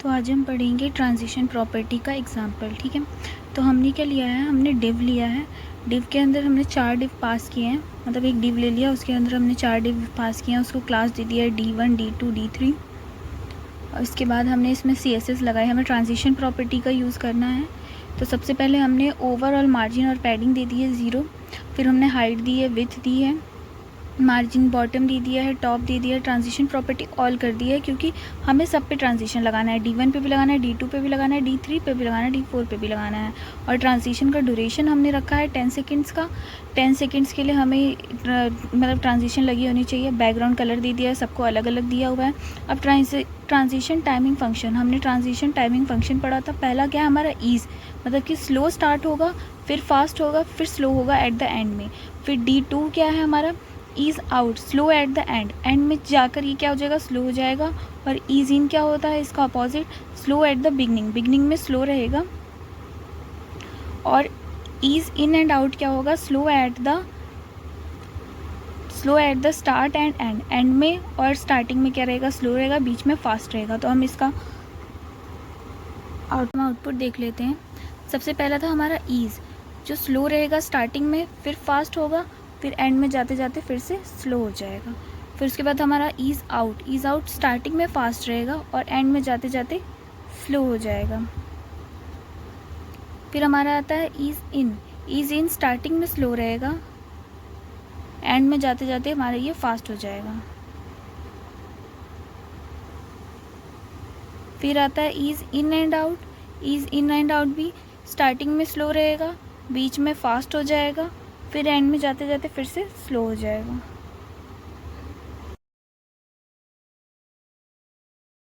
तो आज हम पढ़ेंगे ट्रांजिशन प्रॉपर्टी का एग्जांपल। ठीक है, तो हमने क्या लिया है, हमने डिव लिया है। डिव के अंदर हमने 4 डिव पास किए हैं, मतलब एक डिव ले लिया, उसके अंदर हमने 4 डिव पास किए हैं, उसको क्लास दे दिया है D1 D2 D3। और उसके बाद हमने इसमें CSS लगाए। हमें ट्रांजिशन प्रॉपर्टी का यूज़ करना है। तो सबसे पहले हमने ओवरऑल मार्जिन और पैडिंग दे दी है 0, फिर हमने हाइट दी है, विड्थ दी है, मार्जिन बॉटम दे दिया है, टॉप दे दिया है, ट्रांजिशन प्रॉपर्टी ऑल कर दी है, क्योंकि हमें सब पे ट्रांजिशन लगाना है। D1 पे भी लगाना है, D2 पे भी लगाना है, D3 पे भी लगाना है, D4 पे भी लगाना है। और ट्रांजिशन का ड्यूरेशन हमने रखा है 10 सेकेंड्स का। 10 सेकेंड्स के लिए हमें मतलब ट्रांजिशन लगी होनी चाहिए। बैकग्राउंड कलर दे दिया है, सबको अलग अलग दिया हुआ है। अब ट्रांजिशन टाइमिंग फंक्शन, हमने ट्रांजिशन टाइमिंग फंक्शन पढ़ा था। पहला क्या है हमारा ईज़, मतलब कि स्लो स्टार्ट होगा, फिर फास्ट होगा, फिर स्लो होगा एट द एंड में। फिर D2 क्या है हमारा, ease out, slow at the end, and में जाकर ये क्या हो जाएगा, स्लो हो जाएगा। और ईज़ इन क्या होता है, इसका opposite, slow at the beginning, beginning में स्लो रहेगा। और ईज़ इन एंड आउट क्या होगा, slow at the start and and, and में और स्टार्टिंग में क्या रहेगा, स्लो रहेगा, बीच में फास्ट रहेगा। तो हम इसका आउटपुट देख लेते हैं। सबसे पहला था हमारा ईज़, जो स्लो रहेगा स्टार्टिंग में, फिर फास्ट होगा, फिर एंड में जाते जाते फिर से स्लो हो जाएगा। फिर उसके बाद हमारा ईज़ आउट स्टार्टिंग में फास्ट रहेगा और एंड में जाते जाते स्लो हो जाएगा। फिर हमारा आता है ईज़ इन स्टार्टिंग में स्लो रहेगा, एंड में जाते जाते हमारा ये फास्ट हो जाएगा। फिर आता है ईज़ इन एंड आउट भी स्टार्टिंग में स्लो रहेगा, बीच में फास्ट हो जाएगा, फिर एंड में जाते जाते फिर से स्लो हो जाएगा।